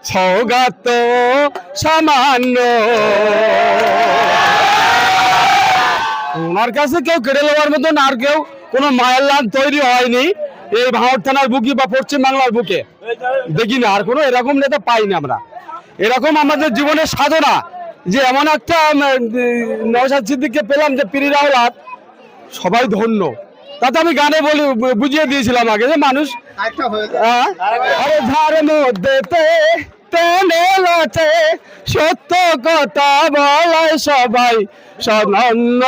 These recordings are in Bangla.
সৌগাত সামান্য। ওনার কাছে কেউ কেড়ে নেওয়ার মতন আর কেউ কোনো মায়ের লান তৈরি হয়নি এই ভাঙড় থানার বুকে বা পশ্চিম বাংলার বুকে। দেখি না আর কোনো এরকম নেতা পাইনি আমরা। এরকম আমাদের জীবনের সাধনা যে এমন একটা নওশাদ সিদ্দিককে পেলাম যে পীরের আওলাদ, সবাই ধন্য। তাতে আমি গানে বলি বুঝিয়ে দিয়েছিলাম আগে যে মানুষ ধারের মধ্যে সত্য কথা বলায় সবাই সনন্য,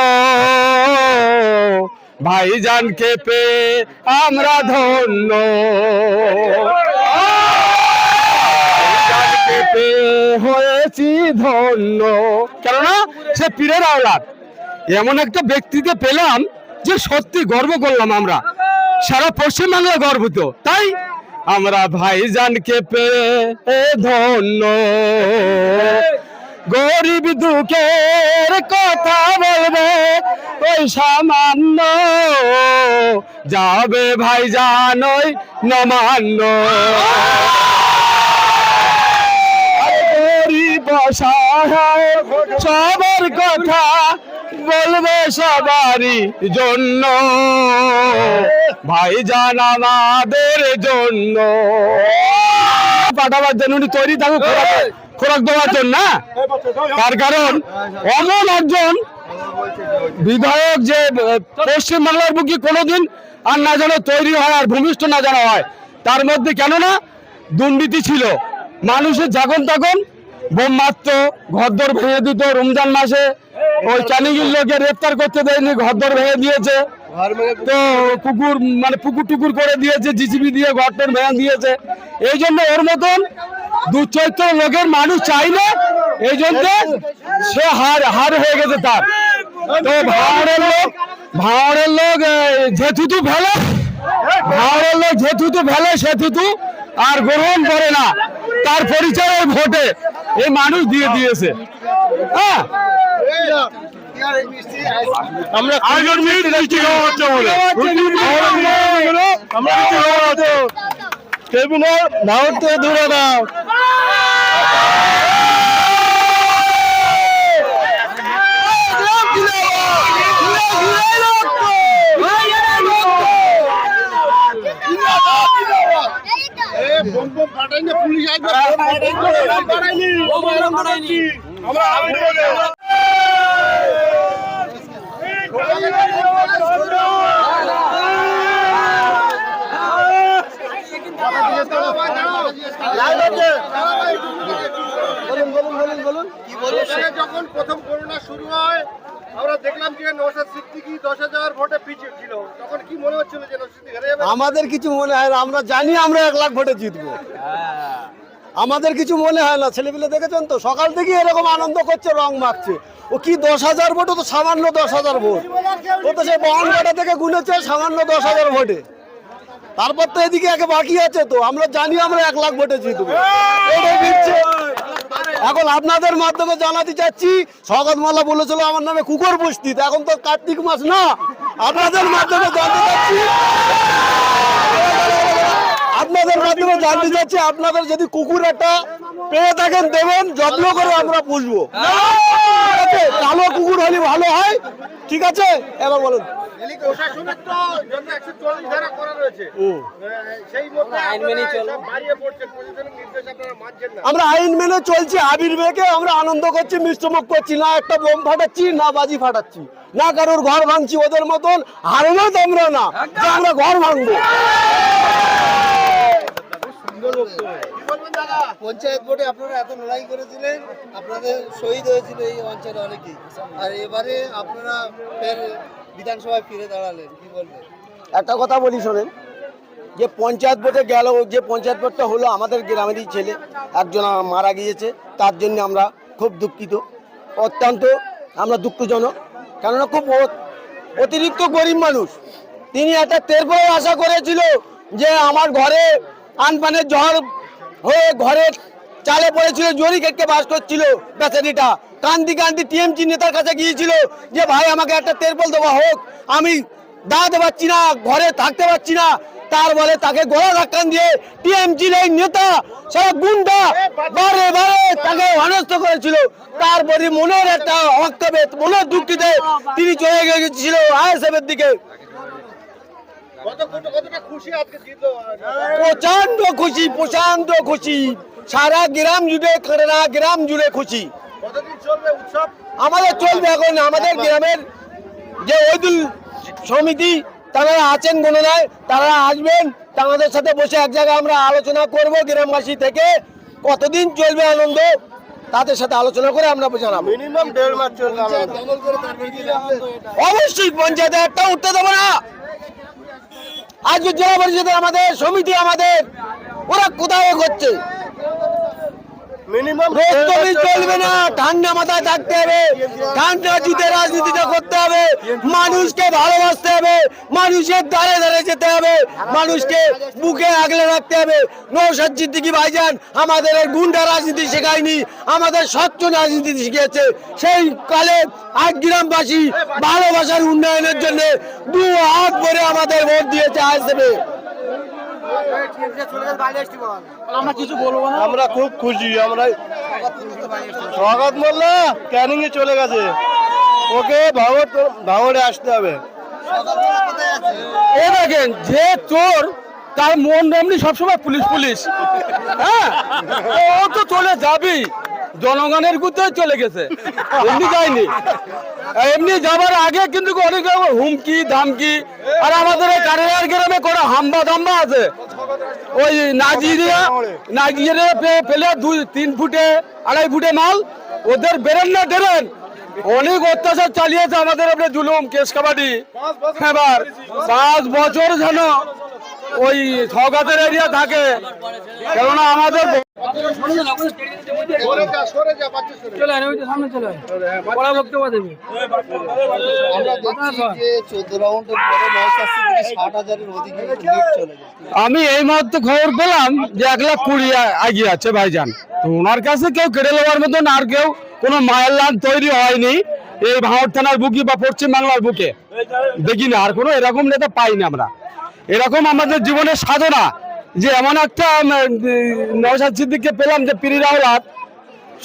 ভাইজানকে পেয়ে আমরা ধন্য, ভাইজানকে পেয়ে হয়েছি ধন্য। কেননা সে পীরের আওলাদ, এমন একটা ব্যক্তিকে পেলাম যে সত্যি গর্ব করলাম আমরা, সারা পশ্চিমবাংলা গর্বিত। তাই আমরা ভাইজানকে পেয়ে ধন্য। গরিব দুঃখের কথা বলবে ওই সামান্য, যাবে ভাইজান ওই নমান্য। গরিব অসহায় সবার কথা বলবে সবারই জন্য, ভাইজান আমাদের জন্য। পাঠাবার জন্য উনি তৈরি থাকুক খোরাক দেওয়ার জন্য, তার কারণ এমন একজন বিধায়ক যে পশ্চিম বাংলার বুকে কোনোদিন আর না যেন তৈরি হয় আর ভূমিষ্ঠ না যেন হয়। তার মধ্যে কেননা দুর্নীতি ছিল, মানুষের যখন তখন বোম মারত, ঘরদোর ভেঙে দিত। রমজান মাসে ওই ক্যানিংয়ের লোকে গ্রেফতার করতে দেয়নি, ঘরদোর ভেঙে দিয়েছে। তো পুকুর মানে পুকুর টুকুর করে দিয়েছে, জিসিবি দিয়ে ঘরদোর ভেঙে দিয়েছে। এই জন্য ওর মতন দুচরিত্র লোকের মানুষ চাই না, এই জন্য সে হার হয়ে গেছে তার। তো ভাঙড়ের লোক যেথুতু ফেলে, ভাঙড়ের লোক যেথুতু ফেলে সে থুতু আর গ্রহণ করে না, তার পরিচয় ওই ভোটে এই মানুষ দিয়ে দিয়েছে। হ্যাঁ, আমরা ভারত থেকে দূরে দাও। যখন প্রথম করোনা শুরু হয় আমরা দেখলাম যে নওশাদ সিদ্দিকী 10,000 ভোটে পিছিয়ে ছিল, তখন কি মনে হচ্ছিল যে নওশাদ সিদ্দিকী হেরে যাবে? আমাদের কিছু মনে হয় না, আমরা জানি আমরা 1 লাখ ভোটে জিতবো। আমাদের কিছু মনে হয় না। ছেলেপিলে দেখেছেন তো, সকাল থেকে এরকম আনন্দ করছে, রং মাখছে। ও কি 10,000 ভোট, ও তো সামান্য 10,000 ভোট। ও তো সেই বহনঘাটা থেকে গুনেছে সামান্য 10,000 ভোটে। তারপর তো এদিকে একে বাকি আছে। তো আমরা জানি আমরা 1 লাখ ভোটে জিতবো। এখন আপনাদের মাধ্যমে জানাতে চাচ্ছি, স্বাগত মালা বলেছিল আমার নামে কুকুর পুষতি, এখন তো কার্তিক মাস না। আপনাদের মাধ্যমে জানতে চাচ্ছি, আপনাদের যদি কুকুর একটা পেয়ে থাকেন দেবেন, যত্ন করে আমরা পুষবো। কালো কুকুর হলে ভালো হয়, ঠিক আছে? এবার বলুন। আমরা আইন মেনে চলছি, আবির মেঘে আমরা আনন্দ করছি, মিষ্টমুখ করছি না, একটা বোম ফাটাচ্ছি না, বাজি ফাটাচ্ছি না, কারোর ঘর ভাঙছি। ওদের মতন হারবো তো আমরা না যে আমরা ঘর ভাঙবো। পঞ্চায়েত ভোটে আপনারা এত লড়াই করেছিলেন, আপনাদের শহীদ হয়েছিল এই অঞ্চলে অনেকেই, আর এবারে আপনারা ফের বিধানসভায় ফিরে দাঁড়ালেন, কি বলবেন? একটা কথা বলি শোনেন, যে পঞ্চায়েত ভোটে গেল, যে পঞ্চায়েত ভোটটা হলো আমাদের গ্রামেরই ছেলে একজন মারা গিয়েছে, তার জন্য আমরা খুব দুঃখিত, অত্যন্ত আমরা দুঃখজনক। কেননা খুব অতিরিক্ত গরিব মানুষ। তিনি একটা তেরপর আশা করেছিল যে আমার ঘরে আনপানের ঝড় হয়ে ঘরে চালে পড়েছিল, জরি কেটে বাস করছিল বেচারিটা। কান্দি কান্দি টিএমসি নেতার কাছে গিয়েছিল যে ভাই আমাকে একটা তেরপল দেওয়া হোক, আমি দাঁড়াতে পারছি না, ঘরে থাকতে পারছি না। তার বলে তাকে গলা ধাক্কান দিয়ে টিএমজির এই নেতা সারা গুন্ডা বারে বারে তাকে অনস্থ করেছিল। তারপরে মনের একটা হস্তভেদ, মনের দুঃখিতে তিনি চলে গিয়েছিল আইএসএফ এর দিকে। প্রচন্ড খুশি, প্রচন্ড খুশি, সারা গ্রাম জুড়ে, কারণা গ্রাম জুড়ে খুশি। আমাদের চলবে এখন, আমাদের গ্রামের যে ঐদুল সমিতি তারা আছেন গণনায়, তারা আসবেন, তাদের সাথে বসে এক জায়গায় আমরা আলোচনা করব গ্রামবাসী থেকে কতদিন চলবে আনন্দ, তাদের সাথে আলোচনা করে আমরা জানাবো। মিনিমাম 1.5 মাস চলবে দখল করে তারপরে কি অবশ্যই পঞ্চায়েতে একটা উঠতে দেবো না। আজকে জেলা পরিষদের আমাদের সমিতি, আমাদের ওরা কোথায় করছে, মিনিমাম রোস্তমি চলবে না, ঠান্ডা মাথায় থাকতে হবে, ঠান্ডা জুতে রাজনীতিটা করতে হবে, মানুষকে ভালোবাসতে হবে, মানুষের দ্বারে দ্বারে যেতে হবে, মানুষকে বুকে আগলে রাখতে হবে। নওশাদ সিদ্দিকী ভাইজান আমাদের এই গুন্ডা রাজনীতি শেখায়নি, আমাদের স্বচ্ছ রাজনীতি শিখিয়েছে। সেই কালে আজ গ্রামবাসী ভালোবাসার উন্নয়নের জন্য 2 হাত ভরে আমাদের ভোট দিয়েছে আইএসএফে। আমরা খুব খুশি। আমরা স্বাগত মোল্লা ক্যানিং এ চলে গেছে, ওকে ভাঙড়ে আসতে হবে। এ দেখেন, যে চোর তার মন এমনি সবসময় পুলিশ পুলিশ, হ্যাঁ ও তো চলে যাবেই, জনগণের গুতে চলে গেছে, এমনি যায়নি। এমনি যাবার আগে কিন্তু অনেক রকম হুমকি ধামকি, আর আমাদের এই কারের গ্রামে করে হাম্বা দাম্বা আছে, ওই নাইজেরিয়া ফেলে 2-3 ফুটে 2.5 ফুটে মাল, ওদের বেরেন না ডেরেন, অনেক অত্যাচার চালিয়েছে আমাদের আপনি জুলুম কেস কাবাডি। এবার 5 বছর যেন ওই সৌগাতের এরিয়া থাকে, কেননা আমাদের আমি এই মুহূর্তে খবর পেলাম যে 1,20,000 এগিয়ে আছে ভাইজান। তো ওনার কাছে কেউ কেড়ে নেওয়ার মতন আর কেউ কোনো মায়ের লান তৈরি হয়নি এই ভাঙড় থানার বুকে বা পশ্চিম বাংলার বুকে, দেখি না আর কোনো এরকম নেতা পাইনি আমরা। এরকম আমাদের জীবনের সাধনা যে এমন একটা নওশাদ সিদ্দিককে পেলাম যে পীর আওলাদ,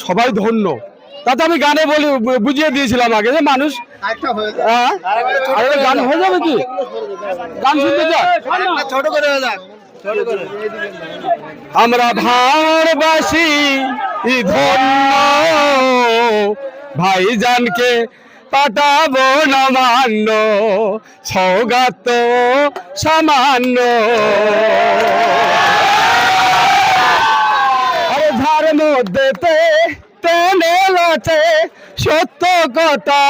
সবাই ধন্য। তাতে আমি গানে বলি বুঝিয়ে দিয়েছিলাম আগে যে মানুষ গান হয়ে যাবে কি, গান শুনতে চান? ছোট করে আমরা ভাঙড়বাসী ধন্য, ভাইজানকে পাঠাবো না মান্য, সৌগাত সামান্য। আরে ঝাড় মধ্যে টেনে লাটে সত্য কথা